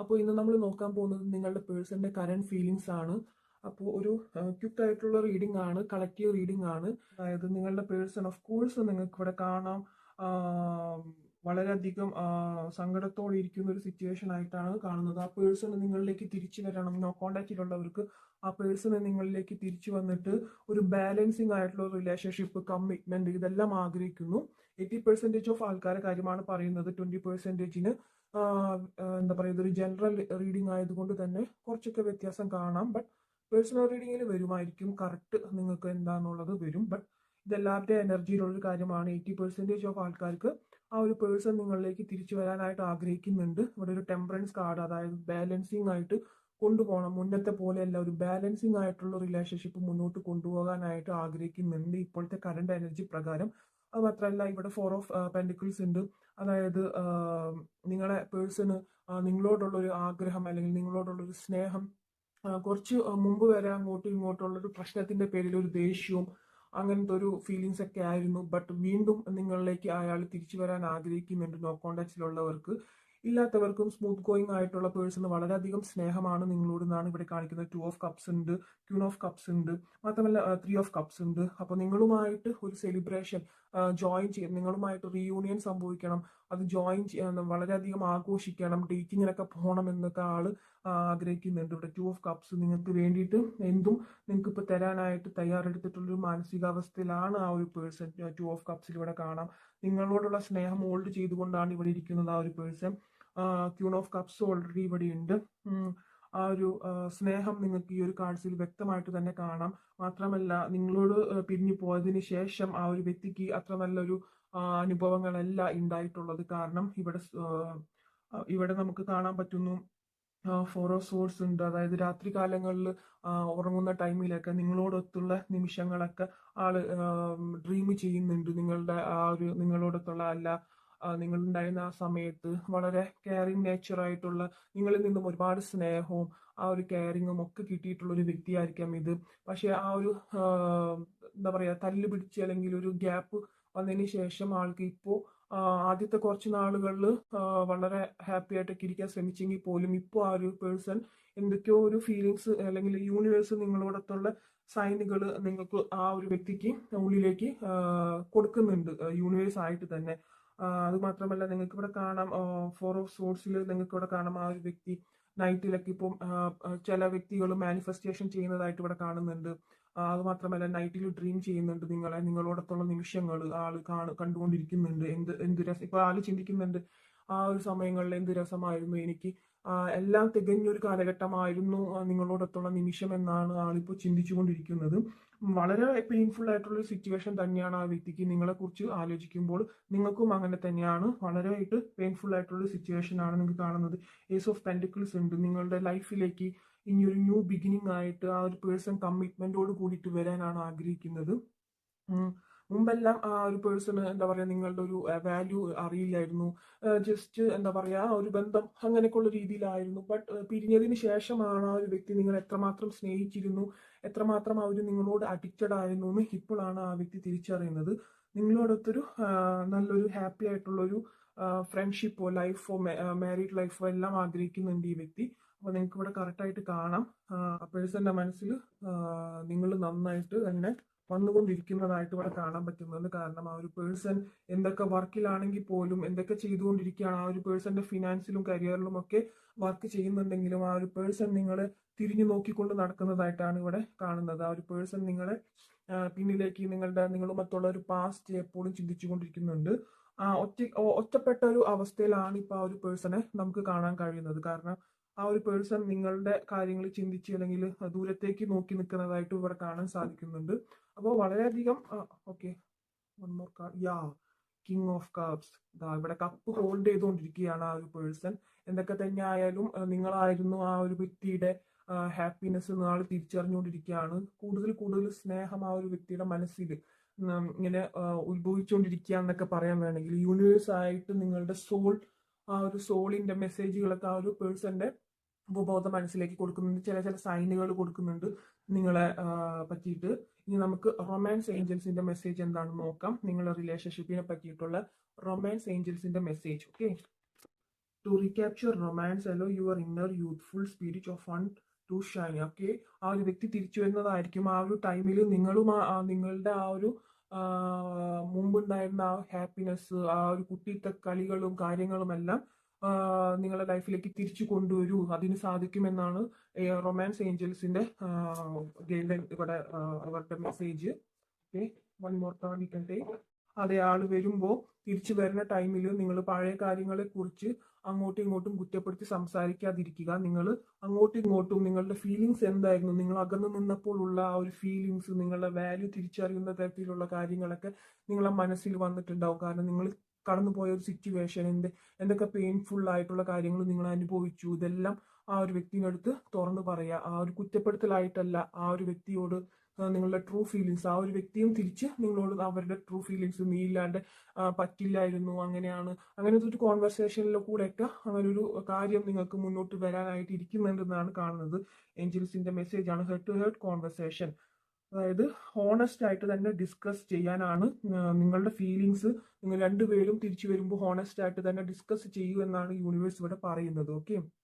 അപ്പോൾ ഇന്ന് നമ്മൾ നോക്കാൻ പോകുന്നത് നിങ്ങളുടെ പേഴ്സന്റെ കറന്റ് ഫീലിങ്സ് ആണ്. അപ്പോൾ ഒരു ക്വിക്ക് ആയിട്ടുള്ള റീഡിംഗ് ആണ്, കളക്റ്റീവ് റീഡിംഗ് ആണ്. അതായത് നിങ്ങളുടെ പേഴ്സൺ ഓഫ് കോഴ്സ് നിങ്ങൾക്ക് ഇവിടെ കാണാം ആ, വളരെയധികം സങ്കടത്തോടെ ഇരിക്കുന്ന ഒരു സിറ്റുവേഷൻ ആയിട്ടാണ് കാണുന്നത്. ആ പേഴ്സൺ നിങ്ങളിലേക്ക് തിരിച്ചു വരണം. നോ കോണ്ടാക്റ്റിലുള്ളവർക്ക് ആ പേഴ്സണ് നിങ്ങളിലേക്ക് തിരിച്ചു വന്നിട്ട് ഒരു ബാലൻസിങ് ആയിട്ടുള്ള റിലേഷൻഷിപ്പ്, കമ്മിറ്റ്മെന്റ് ഇതെല്ലാം ആഗ്രഹിക്കുന്നു. 80% ഓഫ് ആൾക്കാരുടെ കാര്യമാണ് പറയുന്നത്. 20%ന് എന്താ പറയുക, ഇതൊരു ജനറൽ റീഡിംഗ് ആയതുകൊണ്ട് തന്നെ കുറച്ചൊക്കെ വ്യത്യാസം കാണാം. ബട്ട് പേഴ്സണൽ റീഡിങ്ങിൽ വരുമായിരിക്കും, കറക്റ്റ് നിങ്ങൾക്ക് എന്താണെന്നുള്ളത് വരും. ബട്ട് ഇതെല്ലാവരുടെ എനർജിയിലുള്ളൊരു കാര്യമാണ്. 80% ഓഫ് ആൾക്കാർക്ക് ആ ഒരു പേഴ്സൺ നിങ്ങളിലേക്ക് തിരിച്ചു വരാനായിട്ട് ആഗ്രഹിക്കുന്നുണ്ട്. ഇവിടെ ഒരു ടെമ്പറൻസ് കാർഡ്, അതായത് ബാലൻസിങ് ആയിട്ട് കൊണ്ടുപോകണം. മുന്നത്തെ പോലെയല്ല, ഒരു ബാലൻസിങ് ആയിട്ടുള്ള റിലേഷൻഷിപ്പ് മുന്നോട്ട് കൊണ്ടുപോകാനായിട്ട് ആഗ്രഹിക്കുന്നുണ്ട് ഇപ്പോഴത്തെ കറണ്ട് എനർജി പ്രകാരം. അത് മാത്രമല്ല, ഇവിടെ 4 ഓഫ് പെൻഡിക്കിൾസ് ഉണ്ട്. അതായത് നിങ്ങളെ പേഴ്സണ് നിങ്ങളോടുള്ള ഒരു ആഗ്രഹം അല്ലെങ്കിൽ നിങ്ങളോടുള്ള ഒരു സ്നേഹം കുറച്ച് മുമ്പ് വരെ അങ്ങോട്ടും ഇങ്ങോട്ടുള്ള ഒരു പ്രശ്നത്തിന്റെ പേരിൽ ഒരു ദേഷ്യവും അങ്ങനത്തെ ഒരു ഫീലിങ്സ് ഒക്കെ ആയിരുന്നു. ബട്ട് വീണ്ടും നിങ്ങളിലേക്ക് അയാൾ തിരിച്ചു വരാൻ ആഗ്രഹിക്കുന്നുണ്ട്. നോ കോണ്ടാക്ട്സിലുള്ളവർക്ക്. ഇല്ലാത്തവർക്കും സ്മൂത്ത് ഗോയിങ് ആയിട്ടുള്ള പേഴ്സണ് വളരെയധികം സ്നേഹമാണ് നിങ്ങളോട് എന്നാണ് ഇവിടെ കാണിക്കുന്നത്. 2 ഓഫ് കപ്സ് ഉണ്ട്, ക്യൂൺ ഓഫ് കപ്സ് ഉണ്ട്, മാത്രമല്ല 3 ഓഫ് കപ്സ് ഉണ്ട്. അപ്പോൾ നിങ്ങളുമായിട്ട് ഒരു സെലിബ്രേഷൻ ജോയിൻ ചെയ്യും, നിങ്ങളുമായിട്ട് റീയൂണിയൻ സംഭവിക്കണം, അത് ജോയിൻ വളരെയധികം ആഘോഷിക്കണം, ഡേറ്റിങ്ങിനൊക്കെ പോകണം എന്നൊക്കെ ആള് ആഗ്രഹിക്കുന്നുണ്ട്. ഇവിടെ 2 ഓഫ് കപ്സ് നിങ്ങൾക്ക് വേണ്ടിയിട്ട് എന്തും നിങ്ങൾക്ക് ഇപ്പൊ തരാനായിട്ട് തയ്യാറെടുത്തിട്ടുള്ളൊരു മാനസികാവസ്ഥയിലാണ് ആ ഒരു പേഴ്സൺ. 2 ഓഫ് കപ്സിൽ ഇവിടെ കാണാം. നിങ്ങളോടുള്ള സ്നേഹം ഹോൾഡ് ചെയ്തുകൊണ്ടാണ് ഇവിടെ ഇരിക്കുന്നത് ആ ഒരു person. Queen of cups already ഇവിടെ ഉണ്ട്. ആ ഒരു സ്നേഹം നിങ്ങൾക്ക് ഈ ഒരു കാർഡ്സിൽ വ്യക്തമായിട്ട് തന്നെ കാണാം. മാത്രമല്ല, നിങ്ങളോട് പിരിഞ്ഞു പോയതിന് ശേഷം ആ ഒരു വ്യക്തിക്ക് അത്ര നല്ലൊരു അനുഭവങ്ങളല്ല ഉണ്ടായിട്ടുള്ളത്. കാരണം ഇവിടെ നമുക്ക് കാണാൻ പറ്റുന്നു 4 ഓഫ് സോഴ്സ് ഉണ്ട്. അതായത് രാത്രി കാലങ്ങളിൽ ഉറങ്ങുന്ന ടൈമിലൊക്കെ നിങ്ങളോടൊത്തുള്ള നിമിഷങ്ങളൊക്കെ ആള് ഡ്രീം ചെയ്യുന്നുണ്ട്. നിങ്ങളോടൊത്തുള്ള അല്ല, നിങ്ങളുണ്ടായിരുന്ന ആ സമയത്ത് വളരെ കെയറിങ് നേച്ചർ ആയിട്ടുള്ള, നിങ്ങളിൽ നിന്നും ഒരുപാട് സ്നേഹവും ആ ഒരു കെയറിങ്ങും ഒക്കെ കിട്ടിയിട്ടുള്ള ഒരു വ്യക്തിയായിരിക്കാം ഇത്. പക്ഷെ ആ ഒരു എന്താ പറയാ, തല്ല് പിടിച്ച് അല്ലെങ്കിൽ ഒരു ഗ്യാപ്പ് വന്നതിന് ശേഷം ആൾക്ക് ഇപ്പോൾ ആദ്യത്തെ കുറച്ച് നാളുകളിൽ വളരെ ഹാപ്പി ആയിട്ടൊക്കെ ഇരിക്കാൻ ശ്രമിച്ചെങ്കിൽ പോലും ഇപ്പോൾ ആ ഒരു പേഴ്സൺ എന്തൊക്കെയോ ഒരു ഫീലിങ്സ് അല്ലെങ്കിൽ യൂണിവേഴ്സ് നിങ്ങളോടൊത്തുള്ള സൈനുകൾ നിങ്ങൾക്ക് ആ ഒരു വ്യക്തിക്ക് ഉള്ളിലേക്ക് കൊടുക്കുന്നുണ്ട്, യൂണിവേഴ്സ് ആയിട്ട് തന്നെ. അത് മാത്രമല്ല, നിങ്ങൾക്ക് ഇവിടെ കാണാം 4 ഓഫ് സോഴ്സിൽ നിങ്ങൾക്ക് ഇവിടെ കാണാം ആ ഒരു വ്യക്തി നൈറ്റിലൊക്കെ ഇപ്പം ചില വ്യക്തികൾ മാനിഫെസ്റ്റേഷൻ ചെയ്യുന്നതായിട്ട് ഇവിടെ കാണുന്നുണ്ട്. അത് മാത്രമല്ല, നൈറ്റിൽ ഡ്രീം ചെയ്യുന്നുണ്ട് നിങ്ങളോടൊത്തുള്ള നിമിഷങ്ങൾ ആള് കണ്ടുകൊണ്ടിരിക്കുന്നുണ്ട്. എന്ത് രസം, ഇപ്പൊ ആള് ചിന്തിക്കുന്നുണ്ട് ആ ഒരു സമയങ്ങളിൽ എന്ത് രസമായിരുന്നു എനിക്ക്, എല്ലാം തികഞ്ഞൊരു കാലഘട്ടമായിരുന്നു നിങ്ങളോടൊത്തുള്ള നിമിഷം എന്നാണ് ആളിപ്പോ ചിന്തിച്ചുകൊണ്ടിരിക്കുന്നത്. വളരെ പെയിൻഫുൾ ആയിട്ടുള്ള ഒരു സിറ്റുവേഷൻ തന്നെയാണ് ആ വ്യക്തിക്ക്. നിങ്ങളെ കുറിച്ച് ആലോചിക്കുമ്പോൾ നിങ്ങൾക്കും അങ്ങനെ തന്നെയാണ്. വളരെയായിട്ട് പെയിൻഫുൾ ആയിട്ടുള്ള സിറ്റുവേഷൻ ആണ് നിങ്ങൾക്ക് കാണുന്നത്. ഏസ് ഓഫ് പെൻഡിക്കിൾസ് ഉണ്ട്. നിങ്ങളുടെ ലൈഫിലേക്ക് ഇനി ഒരു ന്യൂ ബിഗിനിങ് ആയിട്ട് ആ ഒരു പേഴ്സൺ കമ്മിറ്റ്മെന്റോട് കൂടിയിട്ട് വരാനാണ് ആഗ്രഹിക്കുന്നത്. മുമ്പെല്ലാം ആ ഒരു പേഴ്സണ് എന്താ പറയാ, നിങ്ങളുടെ ഒരു വാല്യൂ അറിയില്ലായിരുന്നു. ജസ്റ്റ് എന്താ പറയാ, ആ ഒരു ബന്ധം അങ്ങനെയൊക്കെയുള്ള രീതിയിലായിരുന്നു. ബട്ട് പിരിഞ്ഞതിന് ശേഷമാണ് ആ ഒരു വ്യക്തി നിങ്ങൾ എത്രമാത്രം സ്നേഹിച്ചിരുന്നു, എത്രമാത്രം അവർ നിങ്ങളോട് അഡിക്റ്റഡ് ആയിരുന്നു എന്ന് ഇപ്പോഴാണ് ആ വ്യക്തി തിരിച്ചറിയുന്നത്. നിങ്ങളോടൊത്തൊരു നല്ലൊരു ഹാപ്പി ആയിട്ടുള്ളൊരു ഫ്രണ്ട്ഷിപ്പോ ലൈഫോ മാരീഡ് ലൈഫോ എല്ലാം ആഗ്രഹിക്കുന്നുണ്ട് ഈ വ്യക്തി. അപ്പൊ നിങ്ങൾക്ക് ഇവിടെ കറക്റ്റ് ആയിട്ട് കാണാം പേഴ്സന്റെ മനസ്സിൽ നിങ്ങൾ നന്നായിട്ട് തന്നെ വന്നുകൊണ്ടിരിക്കുന്നതായിട്ട് ഇവിടെ കാണാൻ പറ്റുന്നുണ്ട്. കാരണം ആ ഒരു പേഴ്സൺ എന്തൊക്കെ വർക്കിലാണെങ്കിൽ പോലും, എന്തൊക്കെ ചെയ്തുകൊണ്ടിരിക്കുകയാണ്, ആ ഒരു പേഴ്സന്റെ ഫിനാൻസിലും കരിയറിലും ഒക്കെ വർക്ക് ചെയ്യുന്നുണ്ടെങ്കിലും ആ ഒരു പേഴ്സൺ നിങ്ങളെ തിരിഞ്ഞു നോക്കിക്കൊണ്ട് നടക്കുന്നതായിട്ടാണ് ഇവിടെ കാണുന്നത്. ആ ഒരു പേഴ്സൺ നിങ്ങളെ പിന്നിലേക്ക് നിങ്ങളുമൊത്തുള്ള ഒരു പാസ്റ്റ് എപ്പോഴും ചിന്തിച്ചുകൊണ്ടിരിക്കുന്നുണ്ട്. ഒറ്റപ്പെട്ട ഒരു അവസ്ഥയിലാണ് ഇപ്പൊ ആ ഒരു പേഴ്സണെ നമുക്ക് കാണാൻ കഴിയുന്നത്. കാരണം ആ ഒരു പേഴ്സൺ നിങ്ങളുടെ കാര്യങ്ങൾ ചിന്തിച്ച് അല്ലെങ്കിൽ ദൂരത്തേക്ക് നോക്കി നിൽക്കുന്നതായിട്ട് ഇവിടെ കാണാൻ സാധിക്കുന്നുണ്ട്. അപ്പോൾ വളരെയധികം okay, one more card, yeah, king of cups. ഇവിടെ കപ്പ് ഹോൾഡ് ചെയ്തുകൊണ്ടിരിക്കുകയാണ് ആ ഒരു പേഴ്സൺ. എന്തൊക്കെ തന്നെ ആയാലും നിങ്ങളായിരുന്നു ആ ഒരു വ്യക്തിയുടെ ഹാപ്പിനെസ് നാൾ തിരിച്ചറിഞ്ഞുകൊണ്ടിരിക്കുകയാണ്. കൂടുതൽ കൂടുതൽ സ്നേഹം ആ ഒരു വ്യക്തിയുടെ മനസ്സിൽ ഇങ്ങനെ ഉത്ഭവിച്ചുകൊണ്ടിരിക്കുക എന്നൊക്കെ പറയാൻ വേണമെങ്കിൽ, യൂണിവേഴ്സ് ആയിട്ട് നിങ്ങളുടെ സോൾ, ആ ഒരു സോളിന്റെ മെസ്സേജുകളൊക്കെ ആ ഒരു പേഴ്സന്റെ ഉപബോധ മനസ്സിലേക്ക് കൊടുക്കുന്നുണ്ട്. ചില ചില സൈനുകൾ കൊടുക്കുന്നുണ്ട് നിങ്ങളെ പറ്റിയിട്ട്. ഇനി നമുക്ക് റൊമാൻസ് ഏഞ്ചൽസിന്റെ മെസ്സേജ് എന്താണെന്ന് നോക്കാം. നിങ്ങളുടെ റിലേഷൻഷിപ്പിനെ പറ്റിയിട്ടുള്ള റൊമാൻസ് ഏഞ്ചൽസിന്റെ message. Okay, to recapture romance allow your inner youthful spirit of fun to shine. Okay, ആ ഒരു വ്യക്തി തിരിച്ചു വരുന്നതായിരിക്കും. ആ ഒരു ടൈമിൽ നിങ്ങളും നിങ്ങളുടെ ആ ഒരു മുമ്പുണ്ടായിരുന്ന ആ ഹാപ്പിനെസ്, ആ ഒരു കുട്ടിത്തെ കളികളും കാര്യങ്ങളും എല്ലാം നിങ്ങളുടെ ലൈഫിലേക്ക് തിരിച്ചു കൊണ്ടുവരൂ. അതിന് സാധിക്കുമെന്നാണ് റൊമാൻസ് ഏഞ്ചൽസിന്റെ ഇവിടെ അവരുടെ message. Okay, one more time we can take. അതെ, ആള് വരുമ്പോ തിരിച്ചു വരുന്ന ടൈമിൽ നിങ്ങൾ പഴയ കാര്യങ്ങളെ കുറിച്ച് അങ്ങോട്ടും ഇങ്ങോട്ടും കുറ്റപ്പെടുത്തി സംസാരിക്കാതിരിക്കുക. നിങ്ങൾ അങ്ങോട്ടും ഇങ്ങോട്ടും നിങ്ങളുടെ ഫീലിങ്സ് എന്തായിരുന്നു, നിങ്ങൾ അകന്നു നിന്നപ്പോൾ ഉള്ള ആ ഒരു ഫീലിങ്സ്, നിങ്ങളുടെ വാല്യൂ തിരിച്ചറിയുന്ന തരത്തിലുള്ള കാര്യങ്ങളൊക്കെ നിങ്ങളെ മനസ്സിൽ വന്നിട്ടുണ്ടാവും. കാരണം നിങ്ങൾ കടന്നുപോയ ഒരു സിറ്റുവേഷൻ, എന്തൊക്കെ പെയിൻഫുൾ ആയിട്ടുള്ള കാര്യങ്ങൾ നിങ്ങൾ അനുഭവിച്ചു, ഇതെല്ലാം ആ ഒരു വ്യക്തിനടുത്ത് തുറന്നു പറയുക. ആ ഒരു കുറ്റപ്പെടുത്തലായിട്ടല്ല, ആ ഒരു വ്യക്തിയോട് നിങ്ങളുടെ ട്രൂ ഫീലിങ്സ്, ആ ഒരു വ്യക്തിയും തിരിച്ച് നിങ്ങളോട് അവരുടെ ട്രൂ ഫീലിങ്സ്, നീ ഇല്ലാണ്ട് പറ്റില്ലായിരുന്നു, അങ്ങനെയാണ്, അങ്ങനത്തെ ഒരു കോൺവെർസേഷനിലെ കൂടെയൊക്കെ അങ്ങനെ ഒരു കാര്യം നിങ്ങൾക്ക് മുന്നോട്ട് വരാനായിട്ട് ഇരിക്കുന്നുണ്ടെന്നാണ് കാണുന്നത്. ഏഞ്ചൽസിന്റെ മെസ്സേജ് ആണ് ഹെഡ് ടു ഹെഡ് കോൺവെർസേഷൻ. അതായത് ഹോണസ്റ്റ് ആയിട്ട് തന്നെ ഡിസ്കസ് ചെയ്യാനാണ് നിങ്ങളുടെ ഫീലിങ്സ്. നിങ്ങൾ രണ്ടുപേരും തിരിച്ചു വരുമ്പോൾ ഹോണസ്റ്റ് ആയിട്ട് തന്നെ ഡിസ്കസ് ചെയ്യൂ എന്നാണ് യൂണിവേഴ്സ് ഇവിടെ പറയുന്നത്. ഓക്കെ.